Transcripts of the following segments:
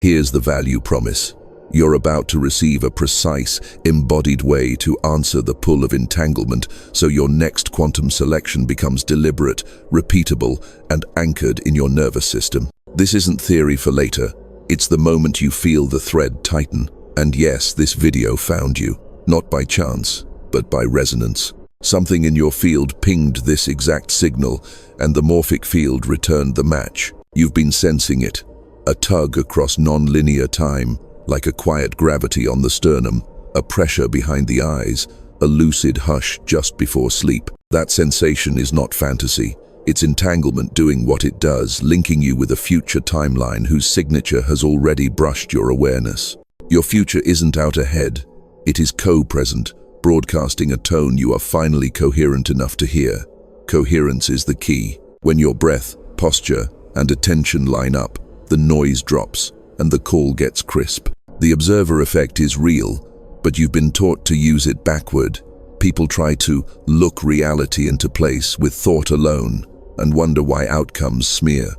Here's the value promise. You're about to receive a precise, embodied way to answer the pull of entanglement, so your next quantum selection becomes deliberate, repeatable, and anchored in your nervous system. This isn't theory for later. It's the moment you feel the thread tighten. And yes, this video found you, not by chance, but by resonance. Something in your field pinged this exact signal, and the morphic field returned the match. You've been sensing it, a tug across nonlinear time, like a quiet gravity on the sternum, a pressure behind the eyes, a lucid hush just before sleep. That sensation is not fantasy. It's entanglement doing what it does, linking you with a future timeline whose signature has already brushed your awareness. Your future isn't out ahead. It is co-present, broadcasting a tone you are finally coherent enough to hear. Coherence is the key. When your breath, posture, and attention line up, the noise drops, and the call gets crisp. The observer effect is real, but you've been taught to use it backward. People try to look reality into place with thought alone and wonder why outcomes smear.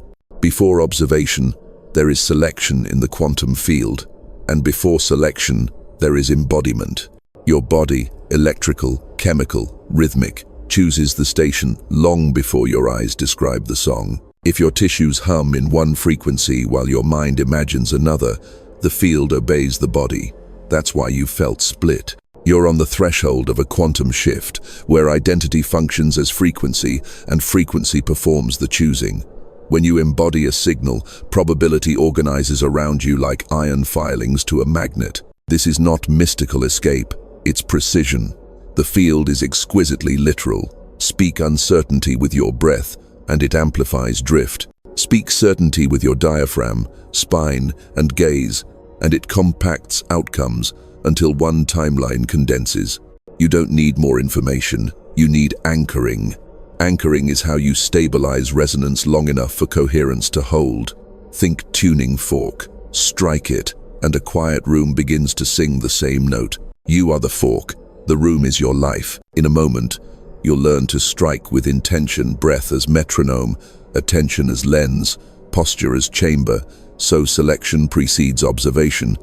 Before observation, there is selection in the quantum field, and before selection, there is embodiment. Your body, electrical, chemical, rhythmic, chooses the station long before your eyes describe the song. If your tissues hum in one frequency while your mind imagines another, the field obeys the body. That's why you felt split. You're on the threshold of a quantum shift, where identity functions as frequency and frequency performs the choosing. When you embody a signal, probability organizes around you like iron filings to a magnet. This is not mystical escape, it's precision. The field is exquisitely literal. Speak uncertainty with your breath, and it amplifies drift. Speak certainty with your diaphragm, spine, and gaze, and it compacts outcomes until one timeline condenses. You don't need more information, you need anchoring. Anchoring is how you stabilize resonance long enough for coherence to hold. Think tuning fork. Strike it, and a quiet room begins to sing the same note. You are the fork, the room is your life. In a moment, you'll learn to strike with intention, breath as metronome, attention as lens, posture as chamber, so selection precedes observation,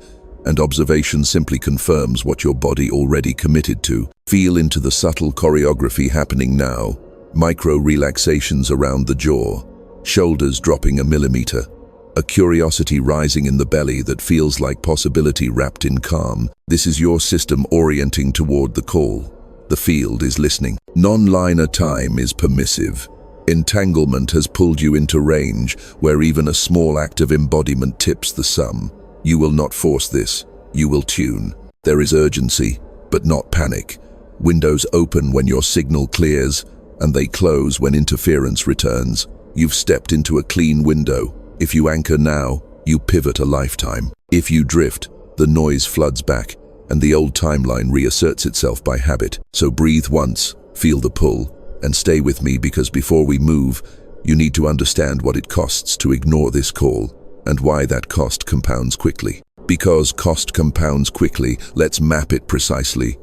and observation simply confirms what your body already committed to. Feel into the subtle choreography happening now, micro-relaxations around the jaw, shoulders dropping a millimeter, a curiosity rising in the belly that feels like possibility wrapped in calm. This is your system orienting toward the call. The field is listening. Non-linear time is permissive. Entanglement has pulled you into range where even a small act of embodiment tips the sum. You will not force this, you will tune. There is urgency, but not panic. Windows open when your signal clears, and they close when interference returns. You've stepped into a clean window. If you anchor now, you pivot a lifetime. If you drift, the noise floods back, and the old timeline reasserts itself by habit. So breathe once, feel the pull, and stay with me, because before we move, you need to understand what it costs to ignore this call, and why that cost compounds quickly. Because cost compounds quickly, let's map it precisely.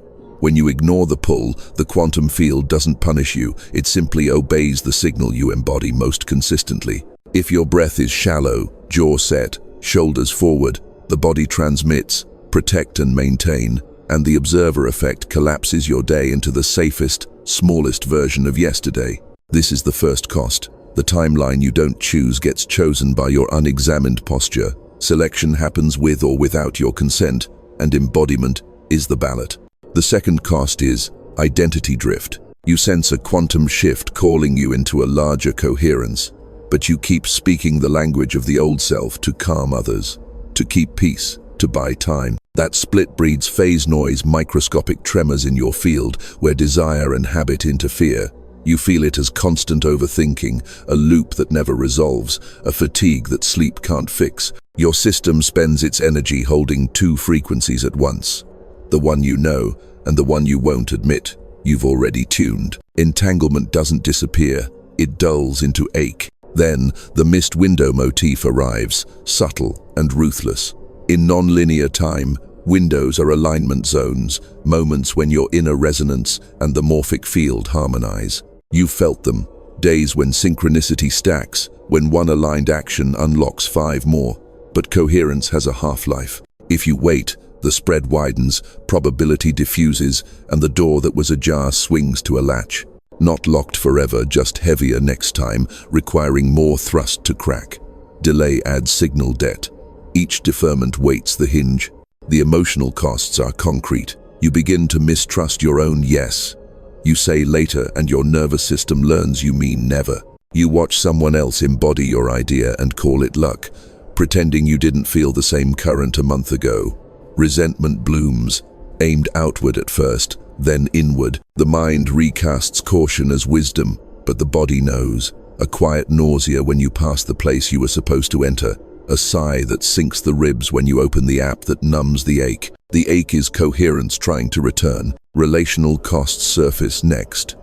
When you ignore the pull, the quantum field doesn't punish you, it simply obeys the signal you embody most consistently. If your breath is shallow, jaw set, shoulders forward, the body transmits, protect and maintain, and the observer effect collapses your day into the safest, smallest version of yesterday. This is the first cost. The timeline you don't choose gets chosen by your unexamined posture. Selection happens with or without your consent, and embodiment is the ballot. The second cost is identity drift. You sense a quantum shift calling you into a larger coherence, but you keep speaking the language of the old self to calm others, to keep peace, to buy time. That split breeds phase noise, microscopic tremors in your field where desire and habit interfere. You feel it as constant overthinking, a loop that never resolves, a fatigue that sleep can't fix. Your system spends its energy holding two frequencies at once. The one you know and the one you won't admit you've already tuned. Entanglement doesn't disappear, it dulls into ache. Then the missed window motif arrives, subtle and ruthless. In nonlinear time, windows are alignment zones, moments when your inner resonance and the morphic field harmonize. You've felt them, days when synchronicity stacks, when one aligned action unlocks 5 more. but coherence has a half-life. If you wait, the spread widens, probability diffuses, and the door that was ajar swings to a latch. Not locked forever, just heavier next time, requiring more thrust to crack. Delay adds signal debt. Each deferment weights the hinge. The emotional costs are concrete. You begin to mistrust your own yes. You say later, and your nervous system learns you mean never. You watch someone else embody your idea and call it luck, pretending you didn't feel the same current a month ago. Resentment blooms, aimed outward at first, then inward. The mind recasts caution as wisdom, but the body knows. A quiet nausea when you pass the place you were supposed to enter. A sigh that sinks the ribs when you open the app that numbs the ache. The ache is coherence trying to return. Relational costs surface next.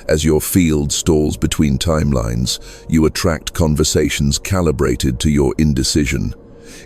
As your field stalls between timelines, you attract conversations calibrated to your indecision.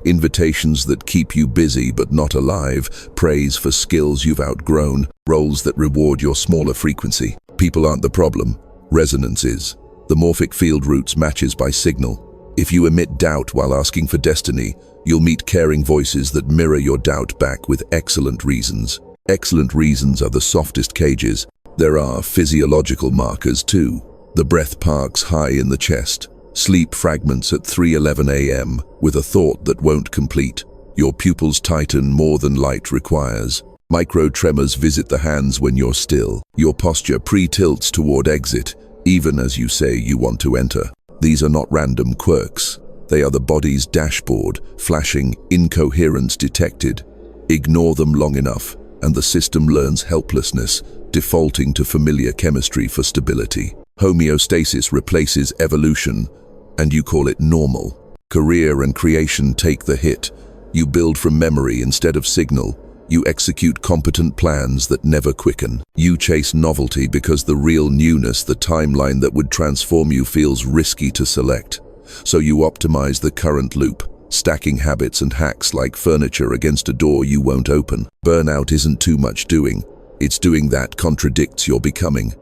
Invitations that keep you busy but not alive, praise for skills you've outgrown, roles that reward your smaller frequency. People aren't the problem, resonance is. The morphic field routes matches by signal. If you emit doubt while asking for destiny, you'll meet caring voices that mirror your doubt back with excellent reasons. Excellent reasons are the softest cages. There are physiological markers too. The breath parks high in the chest. Sleep fragments at 3:11 a.m. with a thought that won't complete. Your pupils tighten more than light requires. Micro-tremors visit the hands when you're still. Your posture pre-tilts toward exit, even as you say you want to enter. These are not random quirks. They are the body's dashboard, flashing incoherence detected. Ignore them long enough, and the system learns helplessness, defaulting to familiar chemistry for stability. Homeostasis replaces evolution, and you call it normal. Career and creation take the hit. You build from memory instead of signal. You execute competent plans that never quicken. You chase novelty because the real newness, the timeline that would transform you, feels risky to select. So you optimize the current loop, stacking habits and hacks like furniture against a door you won't open. Burnout isn't too much doing. It's doing that contradicts your becoming.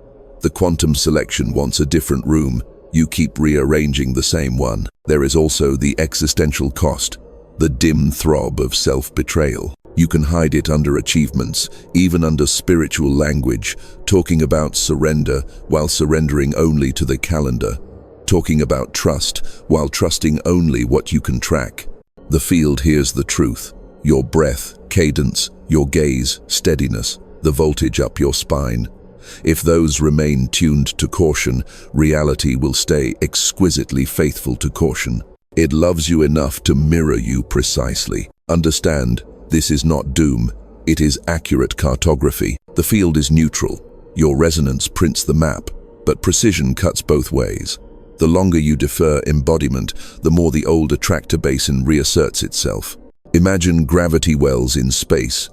The quantum selection wants a different room. You keep rearranging the same one. There is also the existential cost, the dim throb of self-betrayal. You can hide it under achievements, even under spiritual language, talking about surrender while surrendering only to the calendar, talking about trust while trusting only what you can track. The field hears the truth. Your breath, cadence, your gaze, steadiness, the voltage up your spine. If those remain tuned to caution, reality will stay exquisitely faithful to caution. It loves you enough to mirror you precisely. Understand, this is not doom, it is accurate cartography. The field is neutral. Your resonance prints the map, but precision cuts both ways. The longer you defer embodiment, the more the old attractor basin reasserts itself. Imagine gravity wells in space.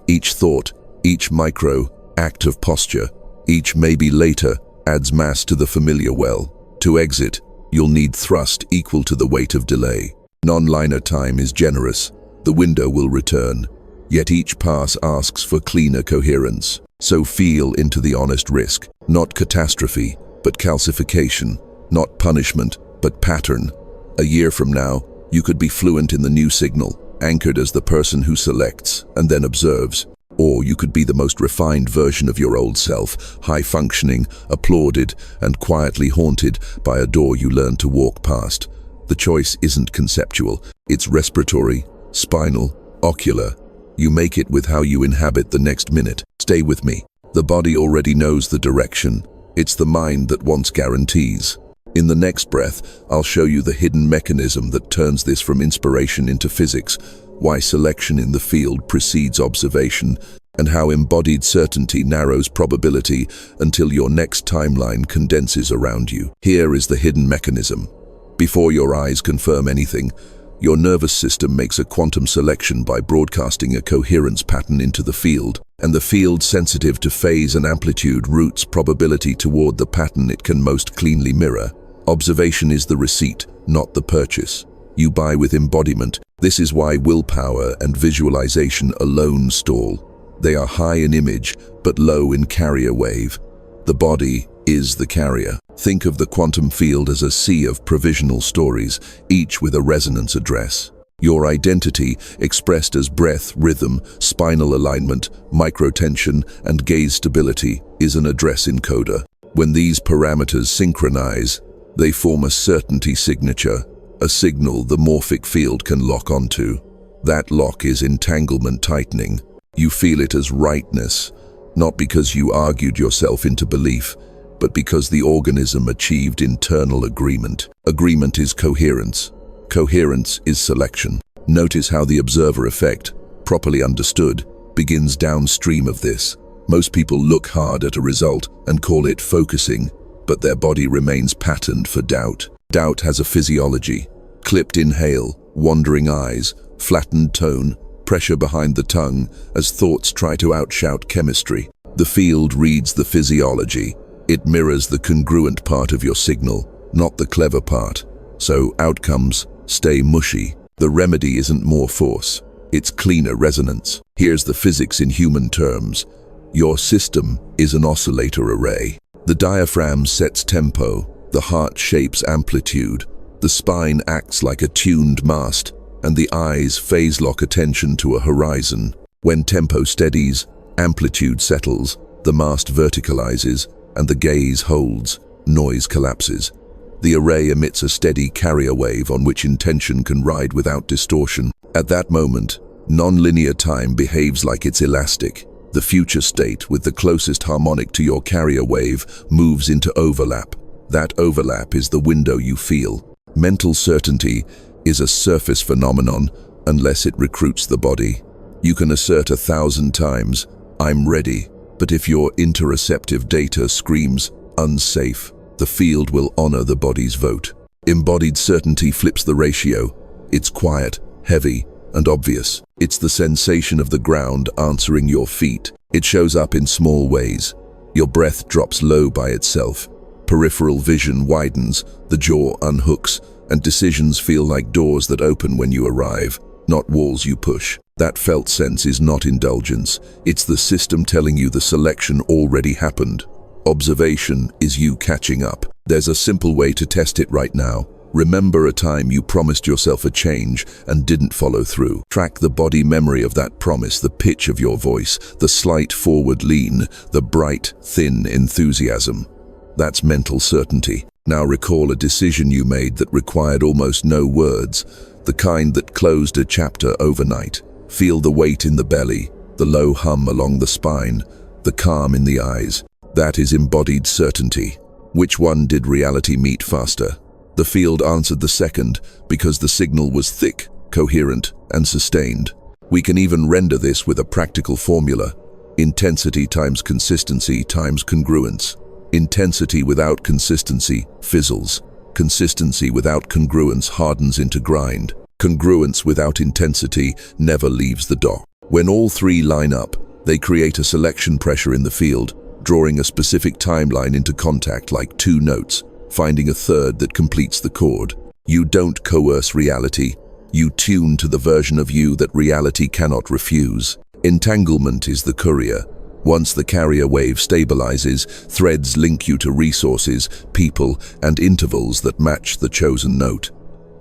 Each thought, each micro-act of posture, each maybe later, adds mass to the familiar well. To exit, you'll need thrust equal to the weight of delay. Nonlinear time is generous. The window will return, yet each pass asks for cleaner coherence. So feel into the honest risk, not catastrophe, but calcification, not punishment, but pattern. A year from now, you could be fluent in the new signal, anchored as the person who selects and then observes. Or you could be the most refined version of your old self, high-functioning, applauded, and quietly haunted by a door you learned to walk past. The choice isn't conceptual, it's respiratory, spinal, ocular. You make it with how you inhabit the next minute. Stay with me. The body already knows the direction. It's the mind that wants guarantees. In the next breath, I'll show you the hidden mechanism that turns this from inspiration into physics, why selection in the field precedes observation, and how embodied certainty narrows probability until your next timeline condenses around you. Here is the hidden mechanism. Before your eyes confirm anything, your nervous system makes a quantum selection by broadcasting a coherence pattern into the field, and the field, sensitive to phase and amplitude, routes probability toward the pattern it can most cleanly mirror. Observation is the receipt, not the purchase. You buy with embodiment. This is why willpower and visualization alone stall. They are high in image, but low in carrier wave. The body is the carrier. Think of the quantum field as a sea of provisional stories, each with a resonance address. Your identity, expressed as breath, rhythm, spinal alignment, microtension, and gaze stability, is an address encoder. When these parameters synchronize, they form a certainty signature, a signal the morphic field can lock onto. That lock is entanglement tightening. You feel it as rightness, not because you argued yourself into belief, but because the organism achieved internal agreement. Agreement is coherence. Coherence is selection. Notice how the observer effect, properly understood, begins downstream of this. Most people look hard at a result and call it focusing, but their body remains patterned for doubt. Doubt has a physiology: clipped inhale, wandering eyes, flattened tone, pressure behind the tongue as thoughts try to outshout chemistry. The field reads the physiology. It mirrors the congruent part of your signal, not the clever part. So outcomes stay mushy. The remedy isn't more force, it's cleaner resonance. Here's the physics in human terms. Your system is an oscillator array. The diaphragm sets tempo, the heart shapes amplitude, the spine acts like a tuned mast, and the eyes phase lock attention to a horizon. When tempo steadies, amplitude settles, the mast verticalizes, and the gaze holds, noise collapses. The array emits a steady carrier wave on which intention can ride without distortion. At that moment, nonlinear time behaves like it's elastic. The future state, with the closest harmonic to your carrier wave, moves into overlap. That overlap is the window you feel. Mental certainty is a surface phenomenon unless it recruits the body. You can assert 1,000 times, "I'm ready," but if your interoceptive data screams unsafe, the field will honor the body's vote. Embodied certainty flips the ratio. It's quiet, heavy, and obvious. It's the sensation of the ground answering your feet. It shows up in small ways. Your breath drops low by itself. Peripheral vision widens, the jaw unhooks, and decisions feel like doors that open when you arrive, not walls you push. That felt sense is not indulgence. It's the system telling you the selection already happened. Observation is you catching up. There's a simple way to test it right now. Remember a time you promised yourself a change and didn't follow through. Track the body memory of that promise, the pitch of your voice, the slight forward lean, the bright, thin enthusiasm. That's mental certainty. Now recall a decision you made that required almost no words, the kind that closed a chapter overnight. Feel the weight in the belly, the low hum along the spine, the calm in the eyes. That is embodied certainty. Which one did reality meet faster? The field answered the second because the signal was thick, coherent, and sustained. We can even render this with a practical formula: intensity times consistency times congruence. Intensity without consistency fizzles. Consistency without congruence hardens into grind. Congruence without intensity never leaves the dock. When all three line up, they create a selection pressure in the field, drawing a specific timeline into contact like two notes, finding a third that completes the chord. You don't coerce reality. You tune to the version of you that reality cannot refuse. Entanglement is the courier. Once the carrier wave stabilizes, threads link you to resources, people, and intervals that match the chosen note.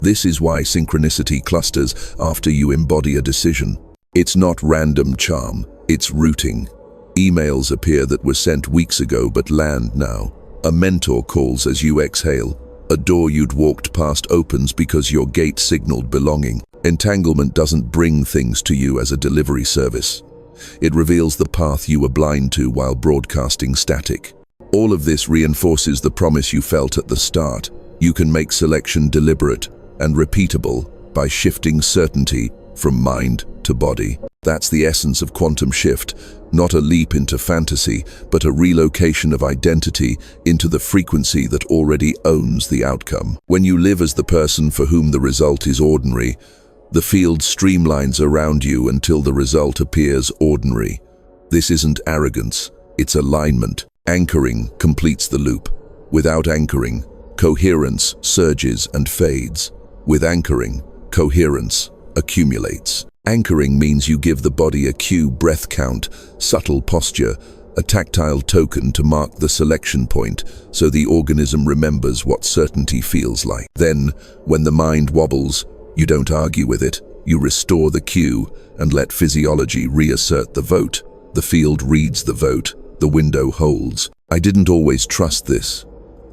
This is why synchronicity clusters after you embody a decision. It's not random charm, it's routing. Emails appear that were sent weeks ago but land now. A mentor calls as you exhale. A door you'd walked past opens because your gate signaled belonging. Entanglement doesn't bring things to you as a delivery service. It reveals the path you were blind to while broadcasting static. All of this reinforces the promise you felt at the start. You can make selection deliberate and repeatable by shifting certainty from mind to body. That's the essence of quantum shift, not a leap into fantasy, but a relocation of identity into the frequency that already owns the outcome. When you live as the person for whom the result is ordinary, the field streamlines around you until the result appears ordinary. This isn't arrogance, it's alignment. Anchoring completes the loop. Without anchoring, coherence surges and fades. With anchoring, coherence accumulates. Anchoring means you give the body a cue, breath count, subtle posture, a tactile token to mark the selection point so the organism remembers what certainty feels like. Then, when the mind wobbles, you don't argue with it, You restore the cue and let physiology reassert the vote. The field reads the vote, the window holds. I didn't always trust this.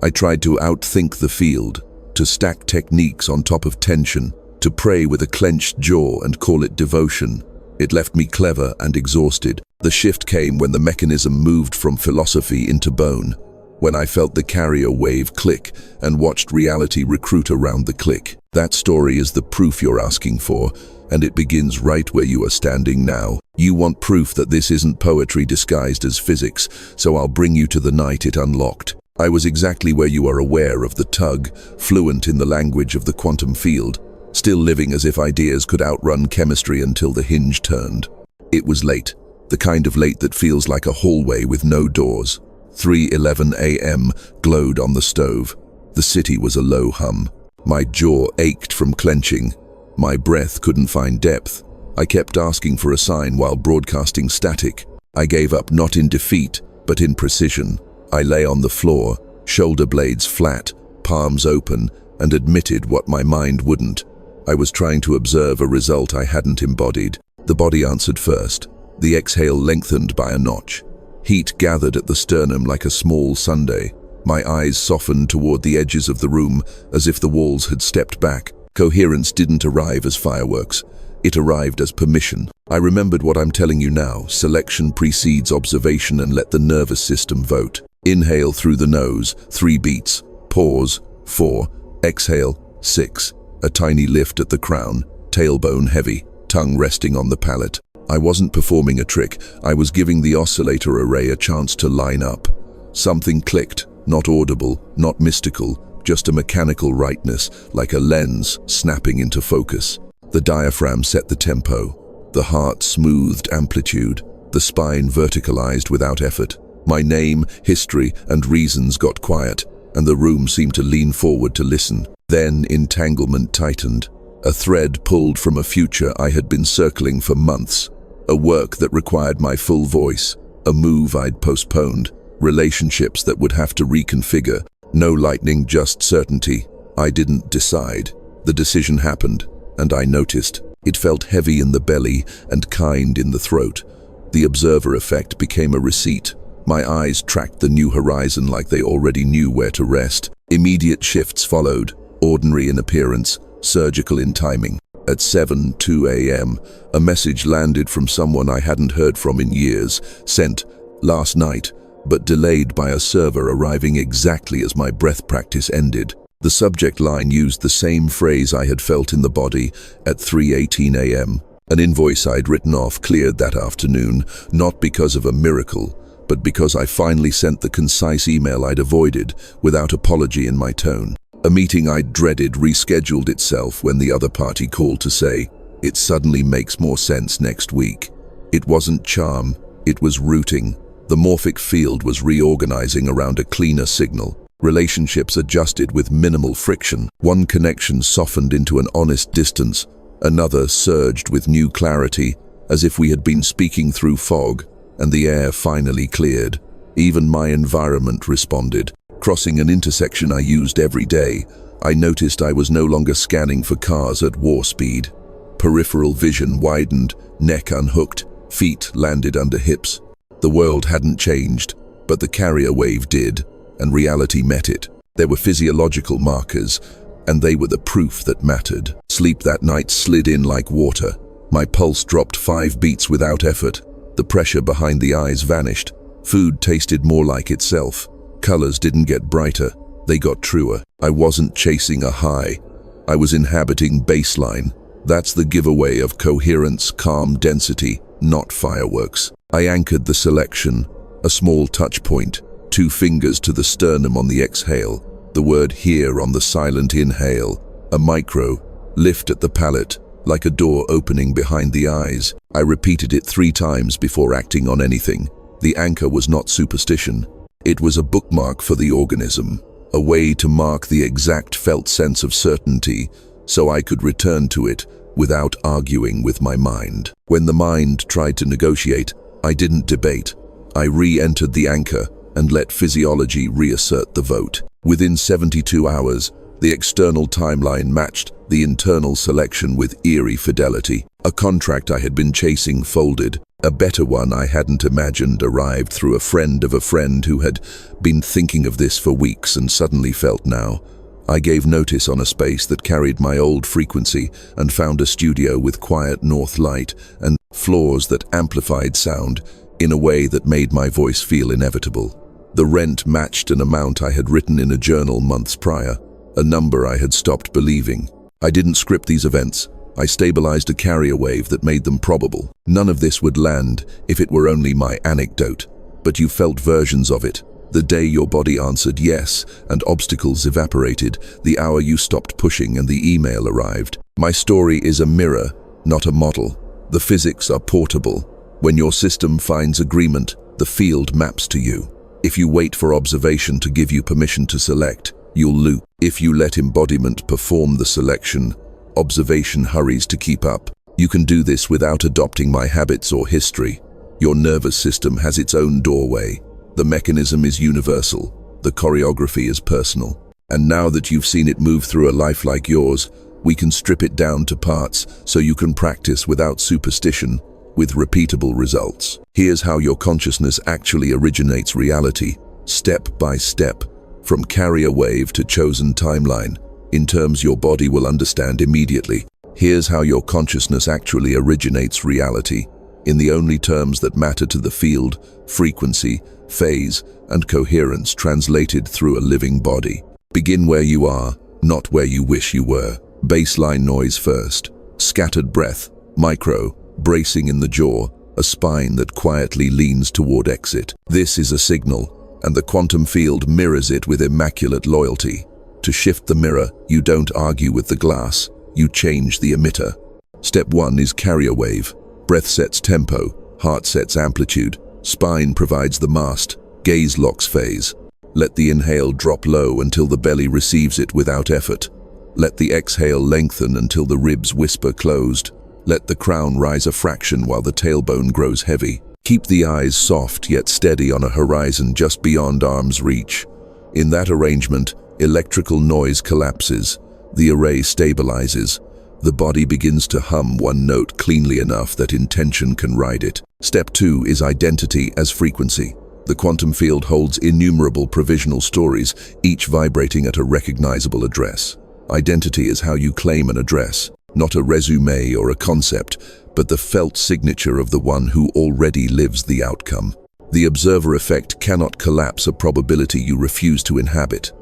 I tried to outthink the field, to stack techniques on top of tension, to pray with a clenched jaw and call it devotion. It left me clever and exhausted. The shift came when the mechanism moved from philosophy into bone, when I felt the carrier wave click and watched reality recruit around the click. That story is the proof you're asking for, and it begins right where you are standing now. You want proof that this isn't poetry disguised as physics, so I'll bring you to the night it unlocked. I was exactly where you are, aware of the tug, fluent in the language of the quantum field, still living as if ideas could outrun chemistry until the hinge turned. It was late, the kind of late that feels like a hallway with no doors. 3:11 a.m. glowed on the stove. The city was a low hum. My jaw ached from clenching. My breath couldn't find depth. I kept asking for a sign while broadcasting static. I gave up, not in defeat, but in precision. I lay on the floor, shoulder blades flat, palms open, and admitted what my mind wouldn't. I was trying to observe a result I hadn't embodied. The body answered first. The exhale lengthened by a notch. Heat gathered at the sternum like a small sundae. My eyes softened toward the edges of the room, as if the walls had stepped back. Coherence didn't arrive as fireworks. It arrived as permission. I remembered what I'm telling you now. Selection precedes observation, and let the nervous system vote. Inhale through the nose, 3 beats. Pause, 4. Exhale, 6. A tiny lift at the crown, tailbone heavy, tongue resting on the palate. I wasn't performing a trick. I was giving the oscillator array a chance to line up. Something clicked, not audible, not mystical, just a mechanical rightness, like a lens snapping into focus. The diaphragm set the tempo. The heart smoothed amplitude. The spine verticalized without effort. My name, history, and reasons got quiet, and the room seemed to lean forward to listen. Then entanglement tightened. A thread pulled from a future I had been circling for months. A work that required my full voice. A move I'd postponed. Relationships that would have to reconfigure. No lightning, just certainty. I didn't decide. The decision happened, and I noticed. It felt heavy in the belly and kind in the throat. The observer effect became a receipt. My eyes tracked the new horizon like they already knew where to rest. Immediate shifts followed, ordinary in appearance, surgical in timing. At 7:02 a.m., a message landed from someone I hadn't heard from in years, sent last night, but delayed by a server arriving exactly as my breath practice ended. The subject line used the same phrase I had felt in the body at 3:18 a.m. An invoice I'd written off cleared that afternoon, not because of a miracle, but because I finally sent the concise email I'd avoided, without apology in my tone. A meeting I'd dreaded rescheduled itself when the other party called to say, "It suddenly makes more sense next week." It wasn't charm, it was routing. The morphic field was reorganizing around a cleaner signal. Relationships adjusted with minimal friction. One connection softened into an honest distance. Another surged with new clarity, as if we had been speaking through fog, and the air finally cleared. Even my environment responded. Crossing an intersection I used every day, I noticed I was no longer scanning for cars at war speed. Peripheral vision widened, neck unhooked, feet landed under hips. The world hadn't changed, but the carrier wave did, and reality met it. There were physiological markers, and they were the proof that mattered. Sleep that night slid in like water. My pulse dropped 5 beats without effort. The pressure behind the eyes vanished. Food tasted more like itself. Colors didn't get brighter, they got truer. I wasn't chasing a high. I was inhabiting baseline. That's the giveaway of coherence, calm density, not fireworks. I anchored the selection, a small touch point, 2 fingers to the sternum on the exhale, the word here on the silent inhale, a micro, lift at the palate, like a door opening behind the eyes. I repeated it 3 times before acting on anything. The anchor was not superstition. It was a bookmark for the organism, a way to mark the exact felt sense of certainty, so I could return to it without arguing with my mind. When the mind tried to negotiate, I didn't debate. I re-entered the anchor and let physiology reassert the vote. Within 72 hours, The external timeline matched the internal selection with eerie fidelity. A contract I had been chasing folded. A better one I hadn't imagined arrived through a friend of a friend who had been thinking of this for weeks and suddenly felt now. I gave notice on a space that carried my old frequency and found a studio with quiet north light and floors that amplified sound in a way that made my voice feel inevitable. The rent matched an amount I had written in a journal months prior, a number I had stopped believing. I didn't script these events. I stabilized a carrier wave that made them probable. None of this would land if it were only my anecdote, but you felt versions of it. The day your body answered yes and obstacles evaporated, the hour you stopped pushing and the email arrived. My story is a mirror, not a model. The physics are portable. When your system finds agreement, the field maps to you. If you wait for observation to give you permission to select, you'll loop. If you let embodiment perform the selection, observation hurries to keep up. You can do this without adopting my habits or history. Your nervous system has its own doorway. The mechanism is universal. The choreography is personal. And now that you've seen it move through a life like yours, we can strip it down to parts so you can practice without superstition, with repeatable results. Here's how your consciousness actually originates reality, step by step, from carrier wave to chosen timeline, in terms your body will understand immediately. Here's how your consciousness actually originates reality, in the only terms that matter to the field: frequency, phase, and coherence translated through a living body. Begin where you are, not where you wish you were. Baseline noise first. Scattered breath, micro, bracing in the jaw, a spine that quietly leans toward exit. This is a signal, and the quantum field mirrors it with immaculate loyalty. To shift the mirror, you don't argue with the glass, you change the emitter. Step 1 is carrier wave. Breath sets tempo, heart sets amplitude, spine provides the mast, gaze locks phase. Let the inhale drop low until the belly receives it without effort. Let the exhale lengthen until the ribs whisper closed. Let the crown rise a fraction while the tailbone grows heavy. Keep the eyes soft yet steady on a horizon just beyond arm's reach. In that arrangement, electrical noise collapses, the array stabilizes, the body begins to hum one note cleanly enough that intention can ride it. Step 2 is identity as frequency. The quantum field holds innumerable provisional stories, each vibrating at a recognizable address. Identity is how you claim an address, not a resume or a concept, but the felt signature of the one who already lives the outcome. The observer effect cannot collapse a probability you refuse to inhabit.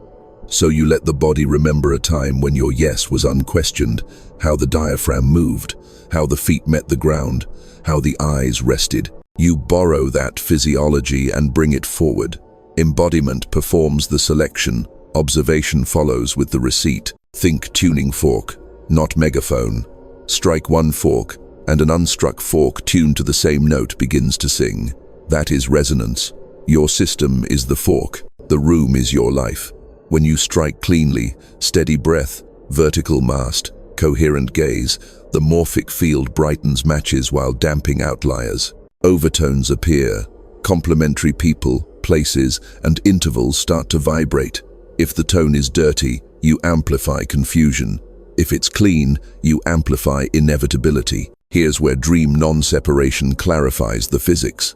So you let the body remember a time when your yes was unquestioned, how the diaphragm moved, how the feet met the ground, how the eyes rested. You borrow that physiology and bring it forward. Embodiment performs the selection, observation follows with the receipt. Think tuning fork, not megaphone. Strike one fork, and an unstruck fork tuned to the same note begins to sing. That is resonance. Your system is the fork, the room is your life. When you strike cleanly, steady breath, vertical mast, coherent gaze, the morphic field brightens matches while damping outliers. Overtones appear. Complementary people, places, and intervals start to vibrate. If the tone is dirty, you amplify confusion. If it's clean, you amplify inevitability. Here's where dream non-separation clarifies the physics.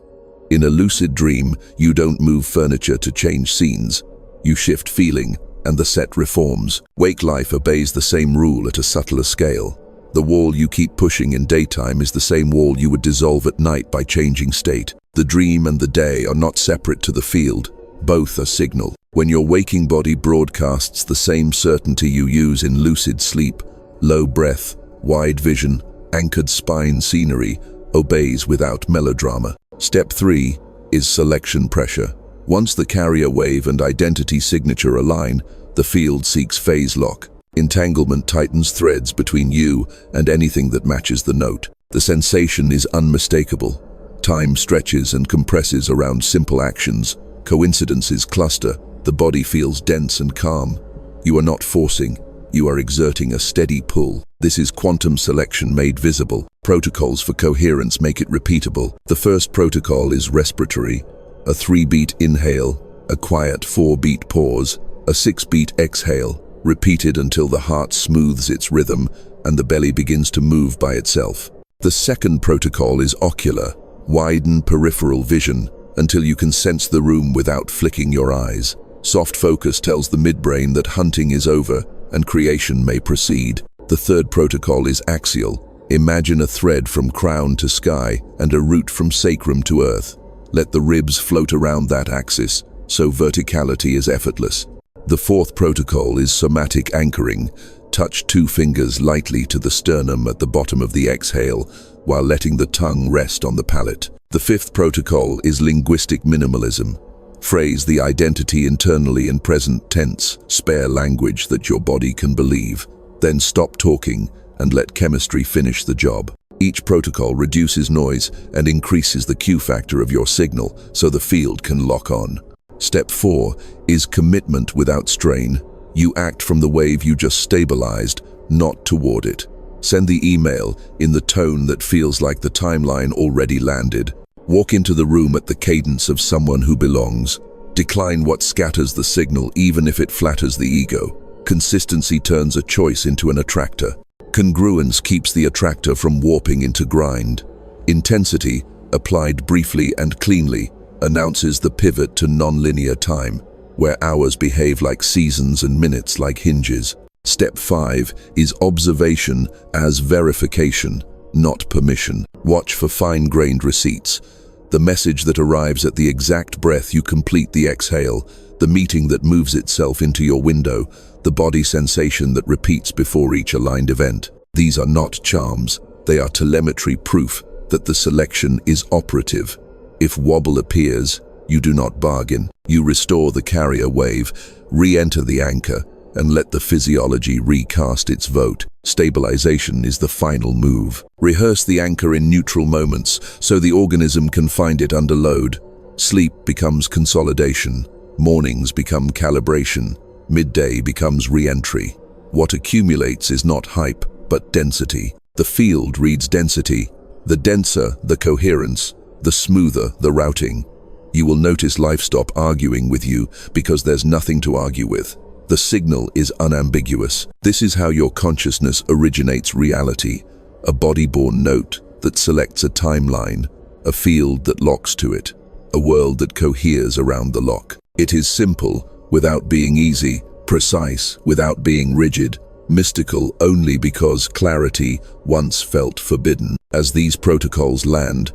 In a lucid dream, you don't move furniture to change scenes. You shift feeling, and the set reforms. Wake life obeys the same rule at a subtler scale. The wall you keep pushing in daytime is the same wall you would dissolve at night by changing state. The dream and the day are not separate to the field. Both are signal. When your waking body broadcasts the same certainty you use in lucid sleep, low breath, wide vision, anchored spine scenery, obeys without melodrama. Step 3 is selection pressure. Once the carrier wave and identity signature align, the field seeks phase lock. Entanglement tightens threads between you and anything that matches the note. The sensation is unmistakable. Time stretches and compresses around simple actions. Coincidences cluster. The body feels dense and calm. You are not forcing. You are exerting a steady pull. This is quantum selection made visible. Protocols for coherence make it repeatable. The first protocol is respiratory. A 3-beat inhale, a quiet 4-beat pause, a 6-beat exhale. repeated until the heart smooths its rhythm and the belly begins to move by itself. The second protocol is ocular. Widen peripheral vision until you can sense the room without flicking your eyes. Soft focus tells the midbrain that hunting is over and creation may proceed. The third protocol is axial. Imagine a thread from crown to sky and a root from sacrum to earth. Let the ribs float around that axis, so verticality is effortless. The fourth protocol is somatic anchoring. Touch 2 fingers lightly to the sternum at the bottom of the exhale while letting the tongue rest on the palate. The fifth protocol is linguistic minimalism. Phrase the identity internally in present tense. Spare language that your body can believe. Then stop talking and let chemistry finish the job. Each protocol reduces noise and increases the Q factor of your signal so the field can lock on. Step 4 is commitment without strain. You act from the wave you just stabilized, not toward it. Send the email in the tone that feels like the timeline already landed. Walk into the room at the cadence of someone who belongs. Decline what scatters the signal even if it flatters the ego. Consistency turns a choice into an attractor. Congruence keeps the attractor from warping into grind. Intensity, applied briefly and cleanly, announces the pivot to nonlinear time, where hours behave like seasons and minutes like hinges. Step 5 is observation as verification, not permission. Watch for fine-grained receipts. The message that arrives at the exact breath you complete the exhale, the meeting that moves itself into your window, the body sensation that repeats before each aligned event. These are not charms, they are telemetry proof that the selection is operative. If wobble appears, you do not bargain. You restore the carrier wave, re-enter the anchor, and let the physiology recast its vote. Stabilization is the final move. Rehearse the anchor in neutral moments so the organism can find it under load. Sleep becomes consolidation. Mornings become calibration. Midday becomes re-entry. What accumulates is not hype, but density. The field reads density. The denser, the coherence. The smoother, the routing. You will notice life stop arguing with you because there's nothing to argue with. The signal is unambiguous. This is how your consciousness originates reality. A body-born note that selects a timeline, a field that locks to it, a world that coheres around the lock. It is simple without being easy, precise without being rigid, mystical only because clarity once felt forbidden. As these protocols land,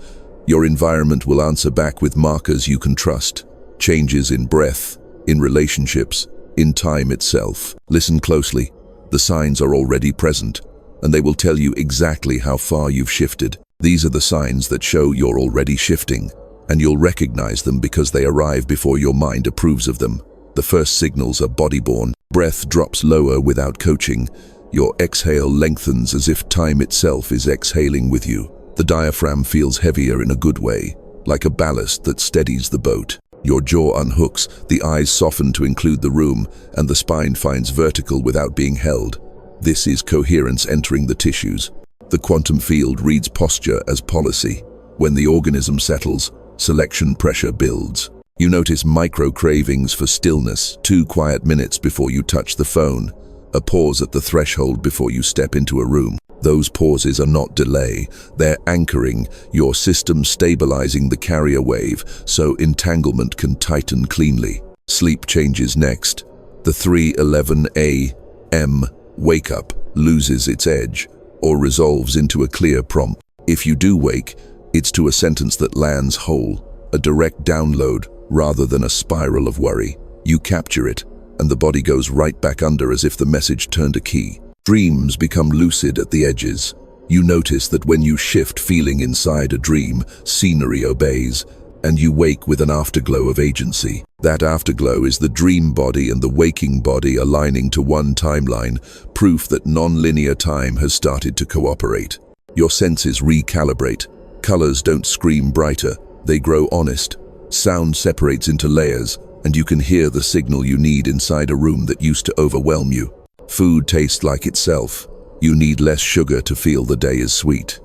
your environment will answer back with markers you can trust, changes in breath, in relationships, in time itself. Listen closely. The signs are already present, and they will tell you exactly how far you've shifted. These are the signs that show you're already shifting, and you'll recognize them because they arrive before your mind approves of them. The first signals are body-born. Breath drops lower without coaching. Your exhale lengthens as if time itself is exhaling with you. The diaphragm feels heavier in a good way, like a ballast that steadies the boat. Your jaw unhooks, the eyes soften to include the room, and the spine finds vertical without being held. This is coherence entering the tissues. The quantum field reads posture as policy. When the organism settles, selection pressure builds. You notice micro-cravings for stillness, 2 quiet minutes before you touch the phone, a pause at the threshold before you step into a room. Those pauses are not delay, they're anchoring, your system stabilizing the carrier wave so entanglement can tighten cleanly. Sleep changes next. The 3:11 a.m. wake-up loses its edge or resolves into a clear prompt. If you do wake, it's to a sentence that lands whole, a direct download rather than a spiral of worry. You capture it, and the body goes right back under as if the message turned a key. Dreams become lucid at the edges. You notice that when you shift feeling inside a dream, scenery obeys, and you wake with an afterglow of agency. That afterglow is the dream body and the waking body aligning to one timeline, proof that nonlinear time has started to cooperate. Your senses recalibrate. Colors don't scream brighter, they grow honest. Sound separates into layers, and you can hear the signal you need inside a room that used to overwhelm you. Food tastes like itself. You need less sugar to feel the day is sweet.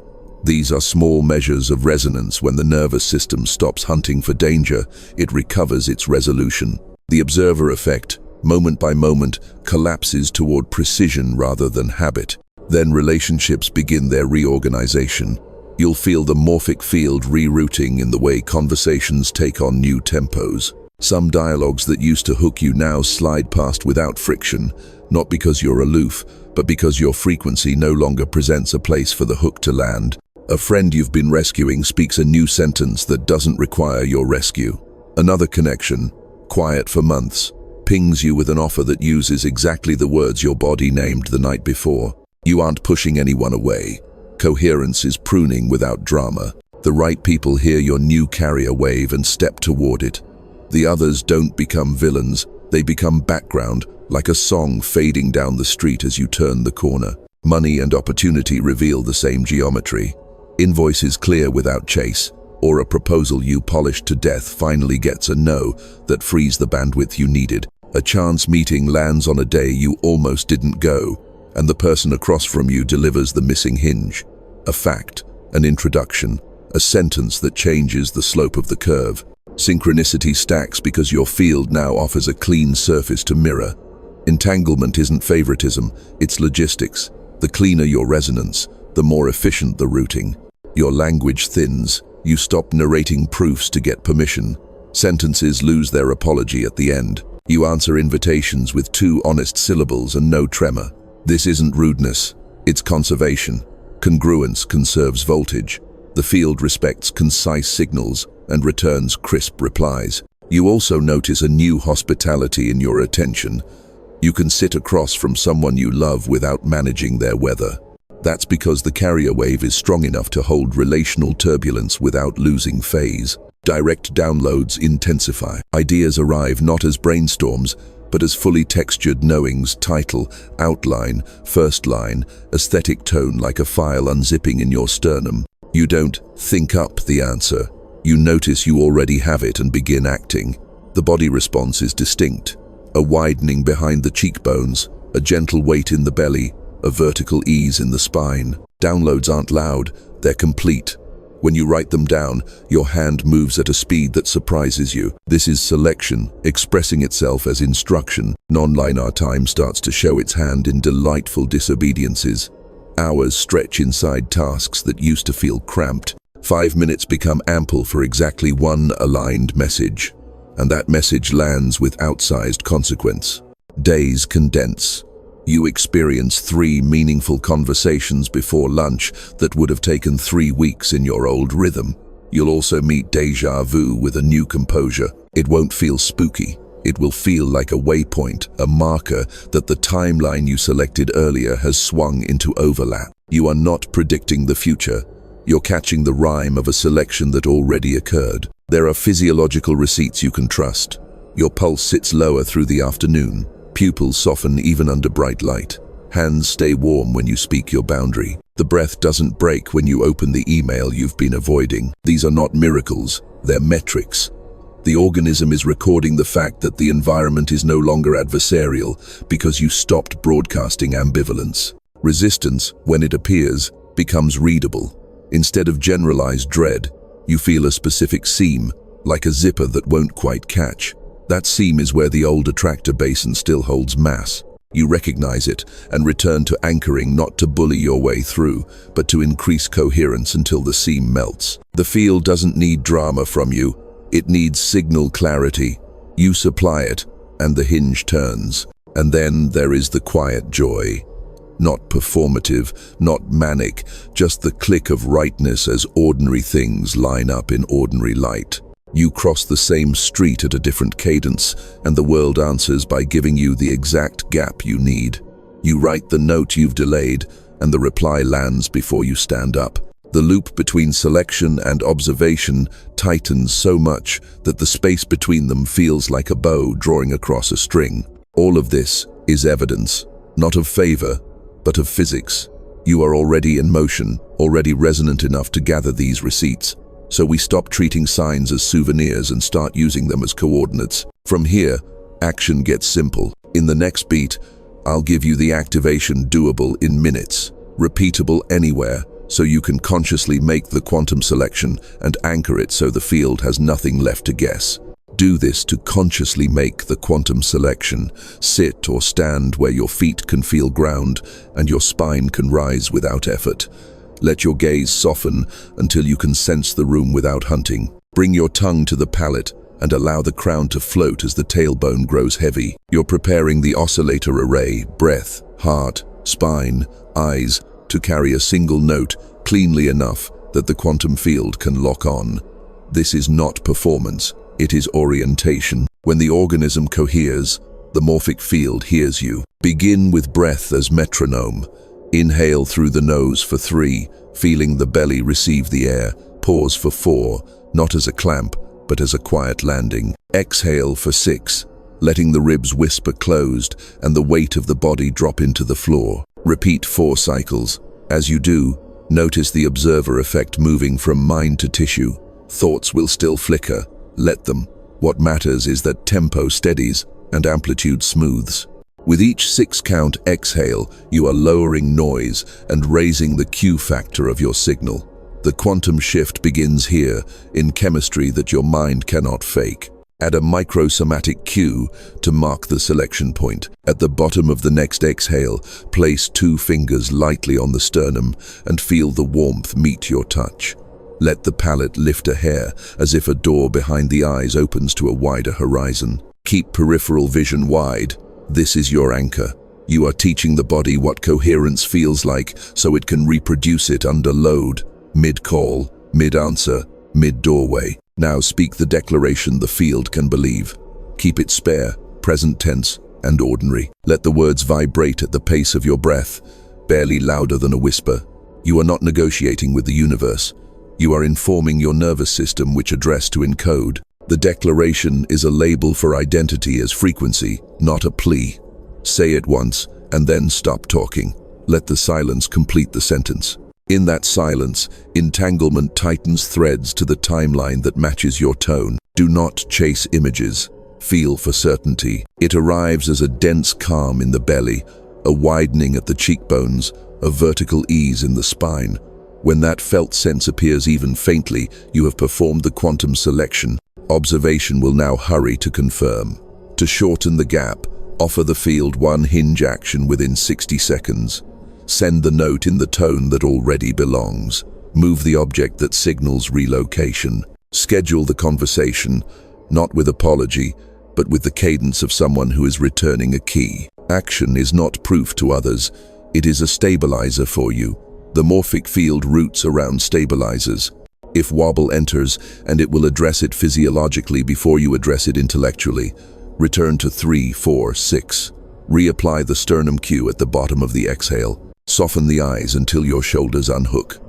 These are small measures of resonance. When the nervous system stops hunting for danger, it recovers its resolution. The observer effect. moment by moment, collapses toward precision rather than habit. Then relationships begin their reorganization. You'll feel the morphic field rerouting in the way conversations take on new tempos. Some dialogues that used to hook you now slide past without friction, not because you're aloof, but because your frequency no longer presents a place for the hook to land. A friend you've been rescuing speaks a new sentence that doesn't require your rescue. Another connection, quiet for months, pings you with an offer that uses exactly the words your body named the night before. You aren't pushing anyone away. Coherence is pruning without drama. The right people hear your new carrier wave and step toward it. The others don't become villains, they become background, like a song fading down the street as you turn the corner. Money and opportunity reveal the same geometry. Invoices clear without chase, or a proposal you polished to death finally gets a no that frees the bandwidth you needed. A chance meeting lands on a day you almost didn't go, and the person across from you delivers the missing hinge. A fact, an introduction, a sentence that changes the slope of the curve. Synchronicity stacks because your field now offers a clean surface to mirror. Entanglement isn't favoritism, it's logistics. The cleaner your resonance, the more efficient the routing. Your language thins. You stop narrating proofs to get permission. Sentences lose their apology at the end. You answer invitations with 2 honest syllables and no tremor. This isn't rudeness, it's conservation. Congruence conserves voltage. The field respects concise signals and returns crisp replies. You also notice a new hospitality in your attention. You can sit across from someone you love without managing their weather. That's because the carrier wave is strong enough to hold relational turbulence without losing phase. Direct downloads intensify. Ideas arrive not as brainstorms, but as fully textured knowings, title, outline, first line, aesthetic tone like a file unzipping in your sternum. You don't think up the answer. You notice you already have it and begin acting. The body response is distinct. A widening behind the cheekbones, a gentle weight in the belly, a vertical ease in the spine. Downloads aren't loud, they're complete. When you write them down, your hand moves at a speed that surprises you. This is selection, expressing itself as instruction. Nonlinear time starts to show its hand in delightful disobediences. Hours stretch inside tasks that used to feel cramped. 5 minutes become ample for exactly one aligned message. And that message lands with outsized consequence. Days condense. You experience 3 meaningful conversations before lunch that would have taken 3 weeks in your old rhythm. You'll also meet déjà vu with a new composure. It won't feel spooky. It will feel like a waypoint, a marker that the timeline you selected earlier has swung into overlap. You are not predicting the future. You're catching the rhyme of a selection that already occurred. There are physiological receipts you can trust. Your pulse sits lower through the afternoon. Pupils soften even under bright light. Hands stay warm when you speak your boundary. The breath doesn't break when you open the email you've been avoiding. These are not miracles, they're metrics. The organism is recording the fact that the environment is no longer adversarial because you stopped broadcasting ambivalence. Resistance, when it appears, becomes readable. Instead of generalized dread, you feel a specific seam, like a zipper that won't quite catch. That seam is where the old attractor basin still holds mass. You recognize it and return to anchoring, not to bully your way through, but to increase coherence until the seam melts. The field doesn't need drama from you, it needs signal clarity. You supply it, and the hinge turns. And then there is the quiet joy. Not performative, not manic, just the click of rightness as ordinary things line up in ordinary light. You cross the same street at a different cadence, and the world answers by giving you the exact gap you need. You write the note you've delayed, and the reply lands before you stand up. The loop between selection and observation tightens so much that the space between them feels like a bow drawing across a string. All of this is evidence, not of favor, but of physics. You are already in motion, already resonant enough to gather these receipts. So we stop treating signs as souvenirs and start using them as coordinates. From here, action gets simple. In the next beat, I'll give you the activation doable in minutes, repeatable anywhere, so you can consciously make the quantum selection and anchor it so the field has nothing left to guess. Do this to consciously make the quantum selection. Sit or stand where your feet can feel ground and your spine can rise without effort. Let your gaze soften until you can sense the room without hunting. Bring your tongue to the palate and allow the crown to float as the tailbone grows heavy. You're preparing the oscillator array, breath, heart, spine, eyes, to carry a single note cleanly enough that the quantum field can lock on. This is not performance, it is orientation. When the organism coheres, the morphic field hears you. Begin with breath as metronome. Inhale through the nose for 3, feeling the belly receive the air. Pause for 4, not as a clamp, but as a quiet landing. Exhale for 6, letting the ribs whisper closed and the weight of the body drop into the floor. Repeat 4 cycles. As you do, notice the observer effect moving from mind to tissue. Thoughts will still flicker. Let them. What matters is that tempo steadies and amplitude smooths. With each 6-count exhale, you are lowering noise and raising the Q factor of your signal. The quantum shift begins here, in chemistry that your mind cannot fake. Add a micro-somatic cue to mark the selection point. At the bottom of the next exhale, place 2 fingers lightly on the sternum and feel the warmth meet your touch. Let the palate lift a hair, as if a door behind the eyes opens to a wider horizon. Keep peripheral vision wide. This is your anchor. You are teaching the body what coherence feels like so it can reproduce it under load. Mid-call, mid-answer, mid-doorway. Now speak the declaration the field can believe. Keep it spare, present tense, and ordinary. Let the words vibrate at the pace of your breath, barely louder than a whisper. You are not negotiating with the universe. You are informing your nervous system which address to encode. The declaration is a label for identity as frequency, not a plea. Say it once, and then stop talking. Let the silence complete the sentence. In that silence, entanglement tightens threads to the timeline that matches your tone. Do not chase images. Feel for certainty. It arrives as a dense calm in the belly, a widening at the cheekbones, a vertical ease in the spine. When that felt sense appears even faintly, you have performed the quantum selection. Observation will now hurry to confirm. To shorten the gap, offer the field one hinge action within 60 seconds. Send the note in the tone that already belongs. Move the object that signals relocation. Schedule the conversation, not with apology, but with the cadence of someone who is returning a key. Action is not proof to others, it is a stabilizer for you. The morphic field roots around stabilizers. If wobble enters, and it will address it physiologically before you address it intellectually. Return to 3, 4, 6. Reapply the sternum cue at the bottom of the exhale. Soften the eyes until your shoulders unhook.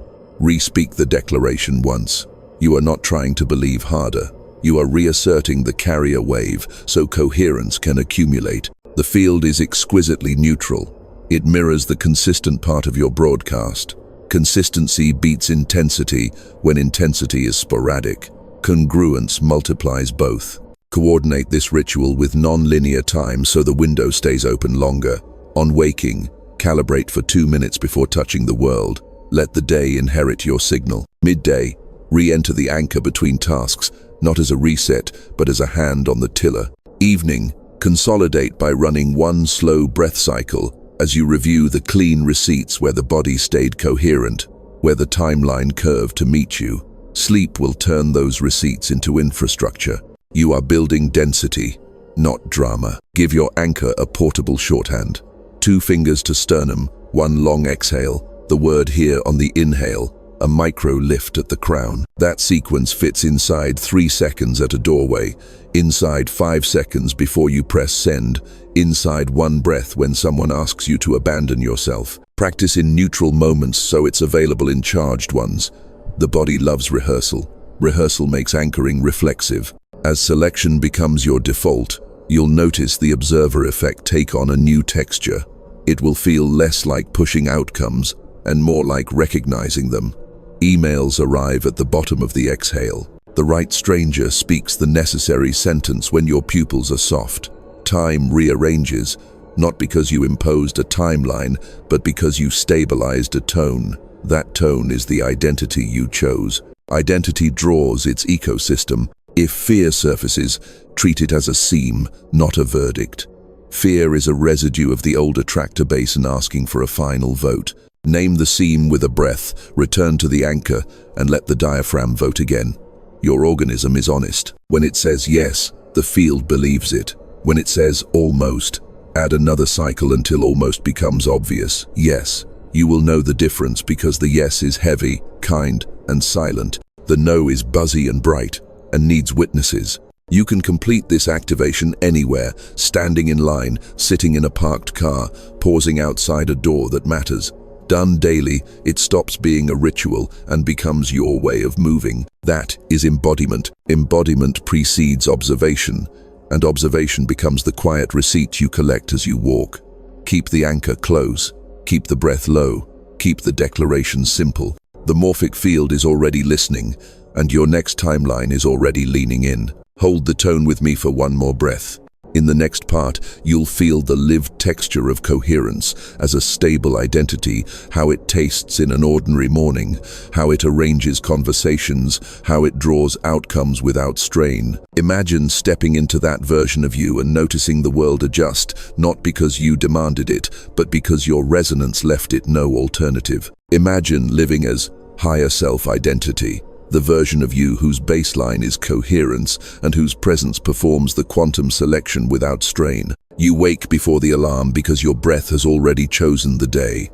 Re-speak the declaration once. You are not trying to believe harder. You are reasserting the carrier wave so coherence can accumulate. The field is exquisitely neutral. It mirrors the consistent part of your broadcast. Consistency beats intensity when intensity is sporadic. Congruence multiplies both. Coordinate this ritual with nonlinear time so the window stays open longer. On waking, calibrate for 2 minutes before touching the world. Let the day inherit your signal. Midday, re-enter the anchor between tasks, not as a reset, but as a hand on the tiller. Evening, consolidate by running one slow breath cycle as you review the clean receipts where the body stayed coherent, where the timeline curved to meet you. Sleep will turn those receipts into infrastructure. You are building density, not drama. Give your anchor a portable shorthand. 2 fingers to sternum, 1 long exhale, the word here on the inhale, a micro lift at the crown. That sequence fits inside 3 seconds at a doorway, inside 5 seconds before you press send, inside 1 breath when someone asks you to abandon yourself. Practice in neutral moments so it's available in charged ones. The body loves rehearsal. Rehearsal makes anchoring reflexive. As selection becomes your default, you'll notice the observer effect take on a new texture. It will feel less like pushing outcomes and more like recognizing them. Emails arrive at the bottom of the exhale. The right stranger speaks the necessary sentence when your pupils are soft. Time rearranges, not because you imposed a timeline, but because you stabilized a tone. That tone is the identity you chose. Identity draws its ecosystem. If fear surfaces, treat it as a seam, not a verdict. Fear is a residue of the old attractor basin asking for a final vote. Name the seam with a breath, return to the anchor, and let the diaphragm vote again. Your organism is honest. When it says yes, the field believes it. When it says almost, add another cycle until almost becomes obvious. Yes, you will know the difference because the yes is heavy, kind, and silent. The no is buzzy and bright, and needs witnesses. You can complete this activation anywhere, standing in line, sitting in a parked car, pausing outside a door that matters. Done daily, it stops being a ritual and becomes your way of moving. That is embodiment. Embodiment precedes observation, and observation becomes the quiet receipt you collect as you walk. Keep the anchor close, keep the breath low, keep the declaration simple. The morphic field is already listening, and your next timeline is already leaning in. Hold the tone with me for one more breath. In the next part, you'll feel the lived texture of coherence as a stable identity, how it tastes in an ordinary morning, how it arranges conversations, how it draws outcomes without strain. Imagine stepping into that version of you and noticing the world adjust, not because you demanded it, but because your resonance left it no alternative. Imagine living as higher self-identity, the version of you whose baseline is coherence and whose presence performs the quantum selection without strain. You wake before the alarm because your breath has already chosen the day.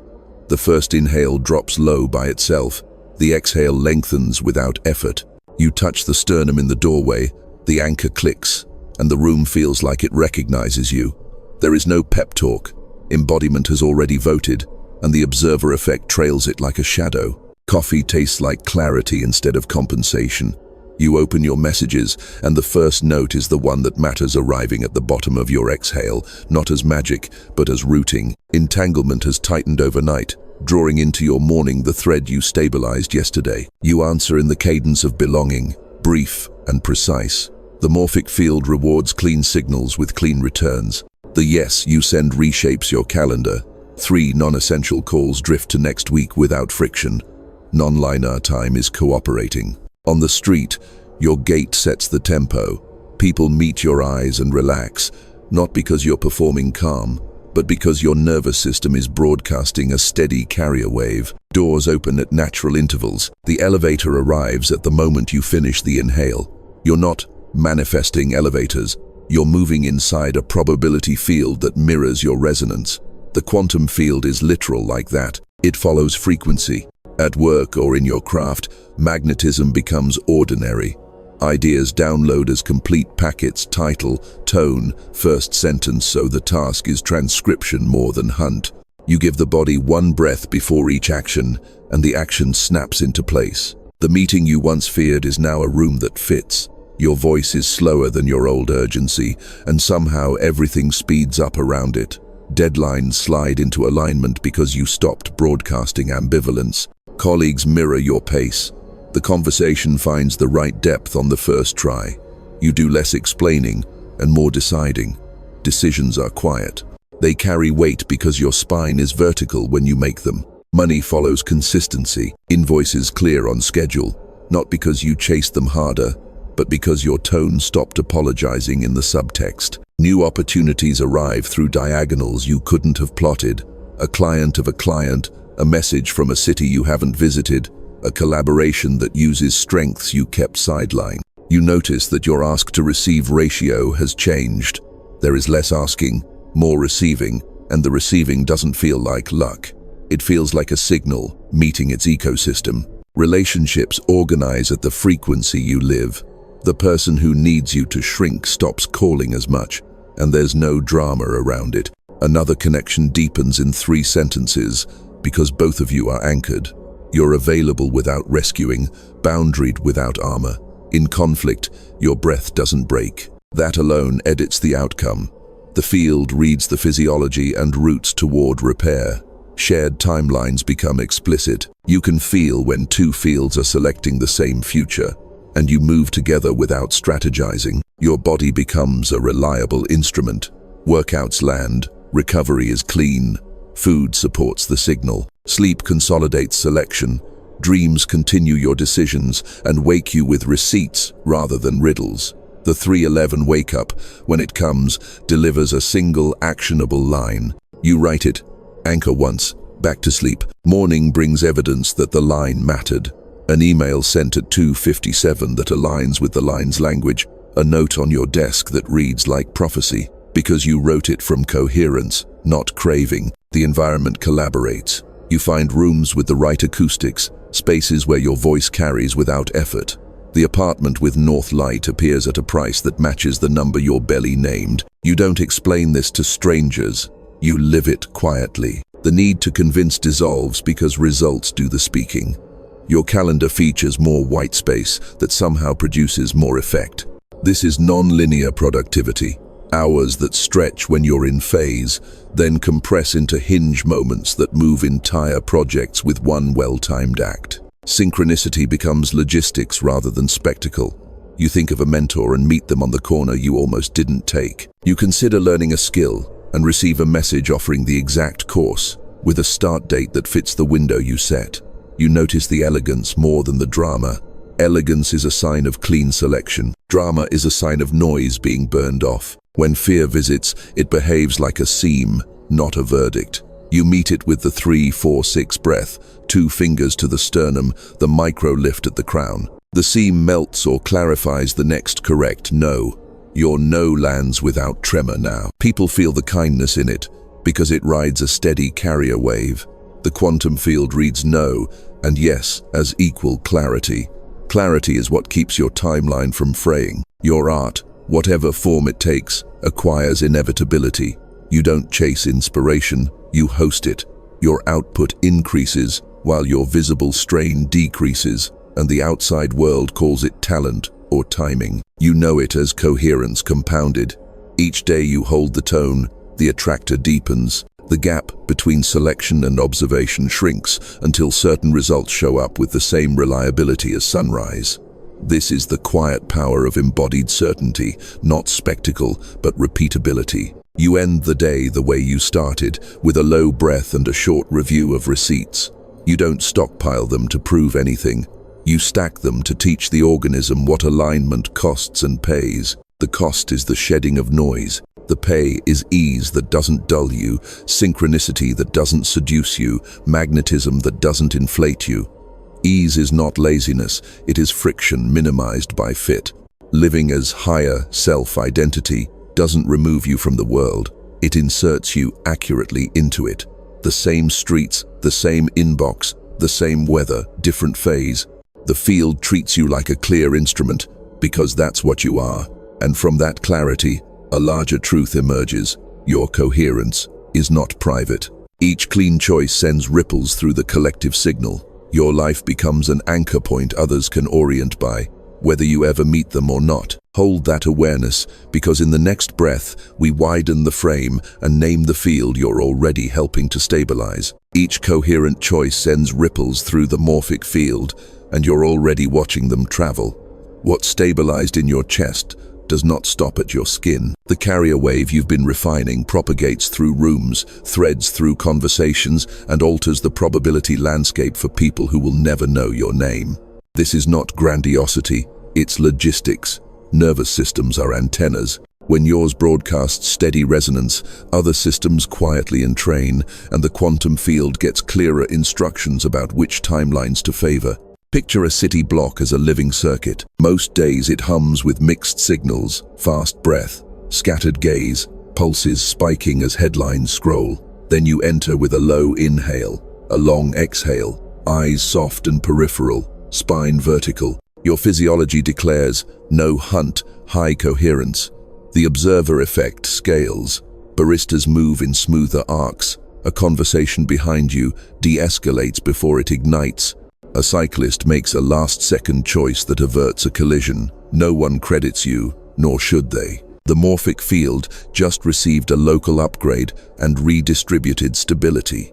The first inhale drops low by itself. The exhale lengthens without effort. You touch the sternum in the doorway, the anchor clicks, and the room feels like it recognizes you. There is no pep talk. Embodiment has already voted, and the observer effect trails it like a shadow. Coffee tastes like clarity instead of compensation. You open your messages, and the first note is the one that matters, arriving at the bottom of your exhale, not as magic, but as routing. Entanglement has tightened overnight, drawing into your morning the thread you stabilized yesterday. You answer in the cadence of belonging, brief and precise. The morphic field rewards clean signals with clean returns. The yes you send reshapes your calendar. 3 non-essential calls drift to next week without friction. Nonlinear time is cooperating. On the street, your gait sets the tempo. People meet your eyes and relax, not because you're performing calm, but because your nervous system is broadcasting a steady carrier wave. Doors open at natural intervals. The elevator arrives at the moment you finish the inhale. You're not manifesting elevators. You're moving inside a probability field that mirrors your resonance. The quantum field is literal like that. It follows frequency. At work or in your craft, magnetism becomes ordinary. Ideas download as complete packets, title, tone, first sentence, so the task is transcription more than hunt. You give the body one breath before each action, and the action snaps into place. The meeting you once feared is now a room that fits. Your voice is slower than your old urgency, and somehow everything speeds up around it. Deadlines slide into alignment because you stopped broadcasting ambivalence. Colleagues mirror your pace. The conversation finds the right depth on the first try. You do less explaining and more deciding. Decisions are quiet. They carry weight because your spine is vertical when you make them. Money follows consistency. Invoices clear on schedule, not because you chased them harder, but because your tone stopped apologizing in the subtext. New opportunities arrive through diagonals you couldn't have plotted. A client of a client, a message from a city you haven't visited, a collaboration that uses strengths you kept sidelined. You notice that your ask to receive ratio has changed. There is less asking, more receiving, and the receiving doesn't feel like luck. It feels like a signal meeting its ecosystem. Relationships organize at the frequency you live. The person who needs you to shrink stops calling as much, and there's no drama around it. Another connection deepens in 3 sentences because both of you are anchored. You're available without rescuing, boundaried without armor. In conflict, your breath doesn't break. That alone edits the outcome. The field reads the physiology and routes toward repair. Shared timelines become explicit. You can feel when 2 fields are selecting the same future, and you move together without strategizing. Your body becomes a reliable instrument. Workouts land, recovery is clean, food supports the signal, sleep consolidates selection, Dreams continue your decisions and wake you with receipts rather than riddles. The 311 wake-up, when it comes, delivers a single actionable line. You write it, anchor once, back to sleep. Morning brings evidence that the line mattered. An email sent at 2:57 that aligns with the line's language. A note on your desk that reads like prophecy. Because you wrote it from coherence, not craving. The environment collaborates. You find rooms with the right acoustics, spaces where your voice carries without effort. The apartment with north light appears at a price that matches the number your belly named. You don't explain this to strangers. You live it quietly. The need to convince dissolves because results do the speaking. Your calendar features more white space that somehow produces more effect. This is nonlinear productivity. Hours that stretch when you're in phase, then compress into hinge moments that move entire projects with one well-timed act. Synchronicity becomes logistics rather than spectacle. You think of a mentor and meet them on the corner you almost didn't take. You consider learning a skill and receive a message offering the exact course, with a start date that fits the window you set. You notice the elegance more than the drama. Elegance is a sign of clean selection. Drama is a sign of noise being burned off. When fear visits, it behaves like a seam, not a verdict. You meet it with the 3-4-6 breath, 2 fingers to the sternum, the micro lift at the crown. The seam melts or clarifies the next correct no. Your no lands without tremor now. People feel the kindness in it, because it rides a steady carrier wave. The quantum field reads no and yes as equal clarity. Clarity is what keeps your timeline from fraying. Your art, whatever form it takes, acquires inevitability. You don't chase inspiration, you host it. Your output increases while your visible strain decreases, and the outside world calls it talent or timing. You know it as coherence compounded. Each day you hold the tone, the attractor deepens. The gap between selection and observation shrinks until certain results show up with the same reliability as sunrise. This is the quiet power of embodied certainty, not spectacle, but repeatability. You end the day the way you started, with a low breath and a short review of receipts. You don't stockpile them to prove anything. You stack them to teach the organism what alignment costs and pays. The cost is the shedding of noise. The pay is ease that doesn't dull you, synchronicity that doesn't seduce you, magnetism that doesn't inflate you. Ease is not laziness, it is friction minimized by fit. Living as higher self-identity doesn't remove you from the world, it inserts you accurately into it. The same streets, the same inbox, the same weather, different phase. The field treats you like a clear instrument, because that's what you are. And from that clarity, a larger truth emerges. Your coherence is not private. Each clean choice sends ripples through the collective signal. Your life becomes an anchor point others can orient by, whether you ever meet them or not. Hold that awareness, because in the next breath, we widen the frame and name the field you're already helping to stabilize. Each coherent choice sends ripples through the morphic field, and you're already watching them travel. What's stabilized in your chest does not stop at your skin. The carrier wave you've been refining propagates through rooms, threads through conversations, and alters the probability landscape for people who will never know your name. This is not grandiosity, it's logistics. Nervous systems are antennas. When yours broadcasts steady resonance, other systems quietly entrain, and the quantum field gets clearer instructions about which timelines to favor. Picture a city block as a living circuit. Most days it hums with mixed signals, fast breath, scattered gaze, pulses spiking as headlines scroll. Then you enter with a low inhale, a long exhale, eyes soft and peripheral, spine vertical. Your physiology declares, no hunt, high coherence. The observer effect scales. Baristas move in smoother arcs. A conversation behind you de-escalates before it ignites. A cyclist makes a last-second choice that averts a collision. No one credits you, nor should they. The morphic field just received a local upgrade and redistributed stability.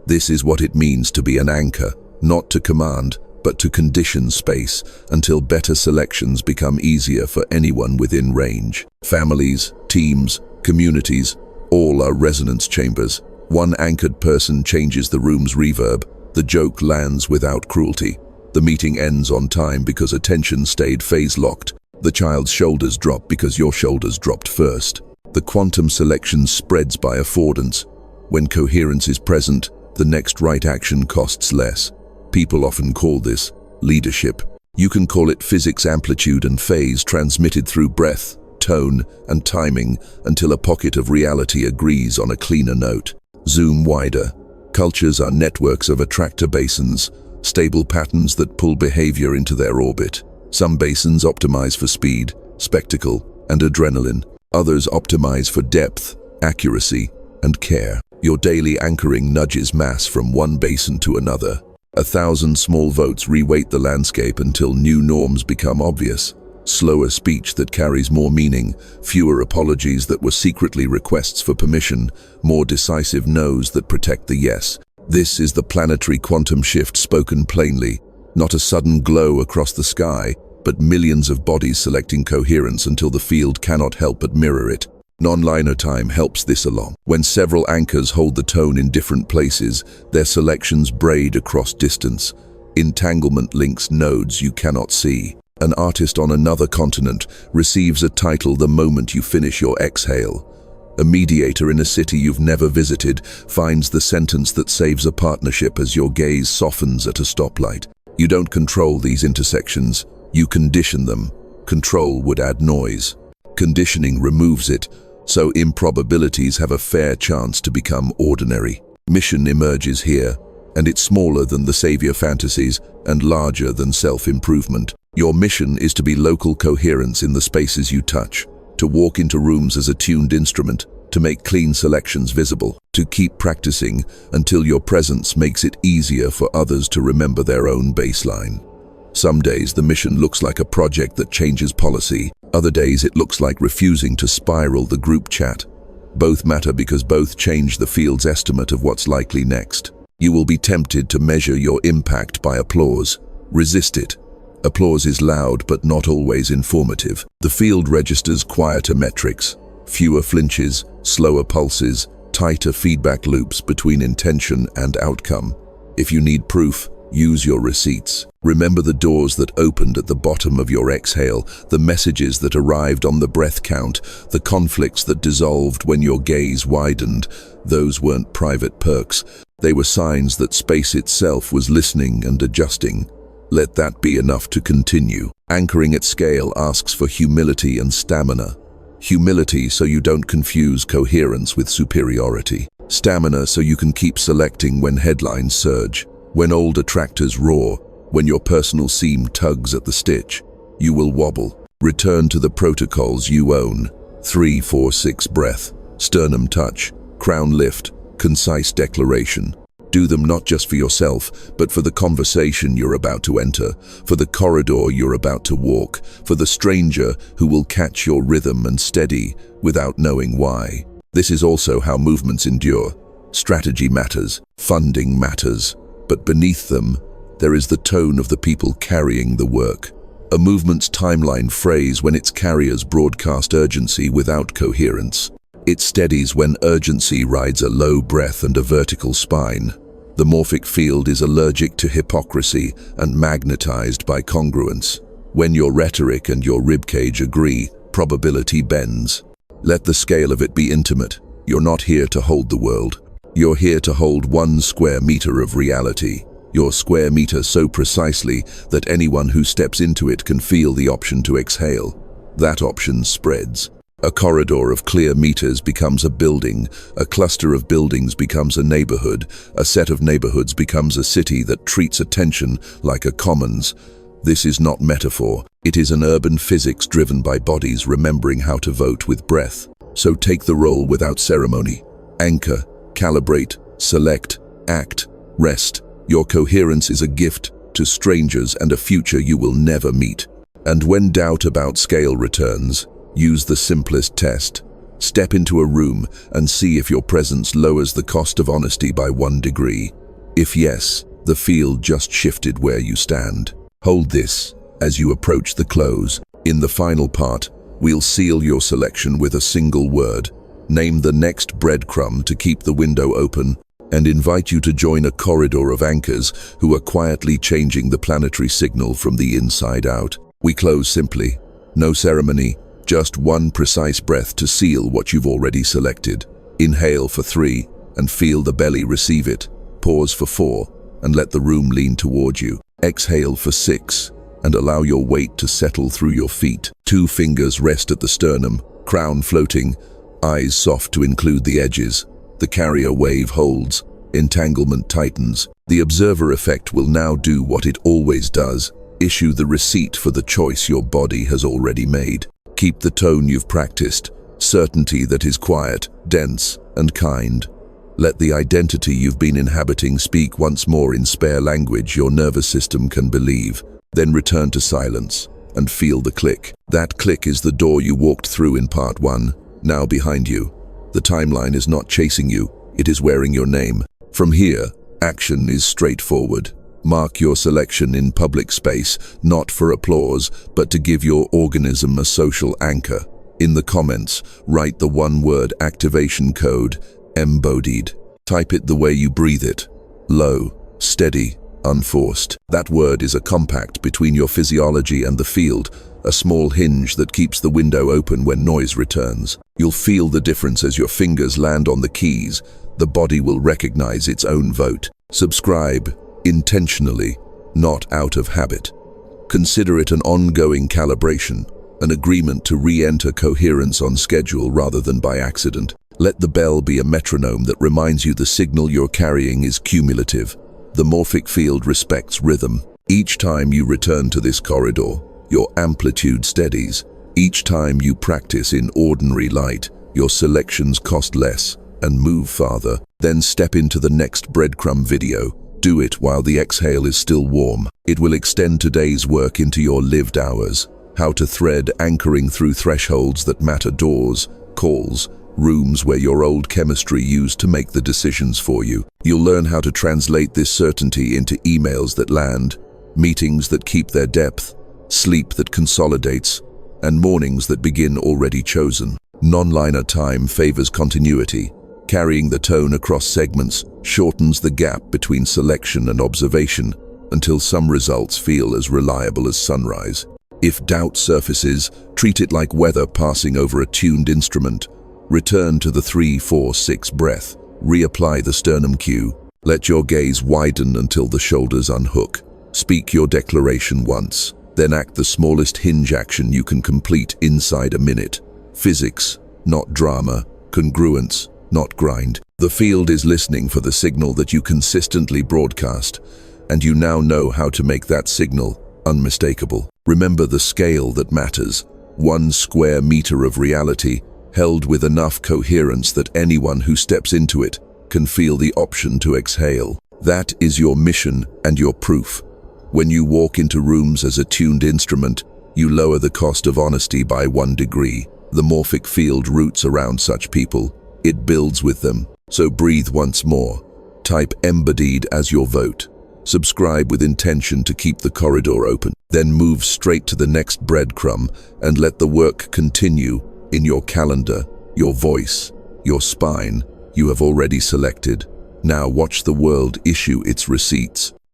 This is what it means to be an anchor, not to command, but to condition space until better selections become easier for anyone within range. Families, teams, communities, all are resonance chambers. One anchored person changes the room's reverb. The joke lands without cruelty. The meeting ends on time because attention stayed phase-locked. The child's shoulders drop because your shoulders dropped first. The quantum selection spreads by affordance. When coherence is present, the next right action costs less. People often call this leadership. You can call it physics amplitude and phase transmitted through breath, tone, and timing until a pocket of reality agrees on a cleaner note. Zoom wider. Cultures are networks of attractor basins, stable patterns that pull behavior into their orbit. Some basins optimize for speed, spectacle, and adrenaline. Others optimize for depth, accuracy, and care. Your daily anchoring nudges mass from one basin to another. 1,000 small votes reweight the landscape until new norms become obvious. Slower speech that carries more meaning, fewer apologies that were secretly requests for permission, more decisive no's that protect the yes. This is the planetary quantum shift spoken plainly, not a sudden glow across the sky, but millions of bodies selecting coherence until the field cannot help but mirror it. Nonlinear time helps this along. When several anchors hold the tone in different places, their selections braid across distance. Entanglement links nodes you cannot see. An artist on another continent receives a title the moment you finish your exhale. A mediator in a city you've never visited finds the sentence that saves a partnership as your gaze softens at a stoplight. You don't control these intersections, you condition them. Control would add noise. Conditioning removes it, so improbabilities have a fair chance to become ordinary. Mission emerges here, and it's smaller than the savior fantasies and larger than self-improvement. Your mission is to be local coherence in the spaces you touch, to walk into rooms as a tuned instrument, to make clean selections visible, to keep practicing until your presence makes it easier for others to remember their own baseline. Some days the mission looks like a project that changes policy. Other days it looks like refusing to spiral the group chat. Both matter because both change the field's estimate of what's likely next. You will be tempted to measure your impact by applause. Resist it. Applause is loud but not always informative. The field registers quieter metrics, fewer flinches, slower pulses, tighter feedback loops between intention and outcome. If you need proof, use your receipts. Remember the doors that opened at the bottom of your exhale, the messages that arrived on the breath count, the conflicts that dissolved when your gaze widened. Those weren't private perks. They were signs that space itself was listening and adjusting. Let that be enough to continue. Anchoring at scale asks for humility and stamina. Humility so you don't confuse coherence with superiority. Stamina so you can keep selecting when headlines surge. When old attractors roar, when your personal seam tugs at the stitch, you will wobble. Return to the protocols you own. 3-4-6 breath, sternum touch, crown lift, concise declaration. Do them not just for yourself, but for the conversation you're about to enter, for the corridor you're about to walk, for the stranger who will catch your rhythm and steady without knowing why. This is also how movements endure. Strategy matters, funding matters. But beneath them, there is the tone of the people carrying the work. A movement's timeline frays when its carriers broadcast urgency without coherence. It steadies when urgency rides a low breath and a vertical spine. The morphic field is allergic to hypocrisy and magnetized by congruence. When your rhetoric and your ribcage agree, probability bends. Let the scale of it be intimate. You're not here to hold the world. You're here to hold 1 square meter of reality. Your square meter so precisely that anyone who steps into it can feel the option to exhale. That option spreads. A corridor of clear meters becomes a building, a cluster of buildings becomes a neighborhood, a set of neighborhoods becomes a city that treats attention like a commons. This is not metaphor. It is an urban physics driven by bodies remembering how to vote with breath. So take the role without ceremony. Anchor. Calibrate, select, act, rest. Your coherence is a gift to strangers and a future you will never meet. And when doubt about scale returns, use the simplest test. Step into a room and see if your presence lowers the cost of honesty by 1 degree. If yes, the field just shifted where you stand. Hold this as you approach the close. In the final part, we'll seal your selection with a single word. Name the next breadcrumb to keep the window open, and invite you to join a corridor of anchors who are quietly changing the planetary signal from the inside out. We close simply. No ceremony, just one precise breath to seal what you've already selected. Inhale for 3 and feel the belly receive it. Pause for 4 and let the room lean toward you. Exhale for 6 and allow your weight to settle through your feet. 2 fingers rest at the sternum, crown floating, eyes soft to include the edges. The carrier wave holds, entanglement tightens. The observer effect will now do what it always does, issue the receipt for the choice your body has already made. Keep the tone you've practiced, certainty that is quiet, dense, and kind. Let the identity you've been inhabiting speak once more in spare language your nervous system can believe. Then return to silence and feel the click. That click is the door you walked through in part 1, now behind you. The timeline is not chasing you, it is wearing your name. From here, action is straightforward. Mark your selection in public space, not for applause, but to give your organism a social anchor. In the comments, write the one-word activation code, EMBODIED. Type it the way you breathe it. Low, steady, unforced. That word is a compact between your physiology and the field, a small hinge that keeps the window open when noise returns. You'll feel the difference as your fingers land on the keys. The body will recognize its own vote. Subscribe intentionally, not out of habit. Consider it an ongoing calibration, an agreement to re-enter coherence on schedule rather than by accident. Let the bell be a metronome that reminds you the signal you're carrying is cumulative. The morphic field respects rhythm. Each time you return to this corridor, your amplitude steadies. Each time you practice in ordinary light, your selections cost less and move farther. Then step into the next breadcrumb video. Do it while the exhale is still warm. It will extend today's work into your lived hours. How to thread anchoring through thresholds that matter, doors, calls, rooms where your old chemistry used to make the decisions for you. You'll learn how to translate this certainty into emails that land, meetings that keep their depth, sleep that consolidates, and mornings that begin already chosen. Nonlinear time favors continuity. Carrying the tone across segments shortens the gap between selection and observation until some results feel as reliable as sunrise. If doubt surfaces, treat it like weather passing over a tuned instrument. Return to the 3-4-6 breath. Reapply the sternum cue. Let your gaze widen until the shoulders unhook. Speak your declaration once, then act the smallest hinge action you can complete inside a minute. Physics, not drama. Congruence, not grind. The field is listening for the signal that you consistently broadcast, and you now know how to make that signal unmistakable. Remember the scale that matters. 1 square meter of reality, held with enough coherence that anyone who steps into it can feel the option to exhale. That is your mission and your proof. When you walk into rooms as a tuned instrument, you lower the cost of honesty by 1 degree. The morphic field roots around such people. It builds with them. So breathe once more. Type EMBODIED as your vote. Subscribe with intention to keep the corridor open. Then move straight to the next breadcrumb and let the work continue in your calendar, your voice, your spine. You have already selected. Now watch the world issue its receipts.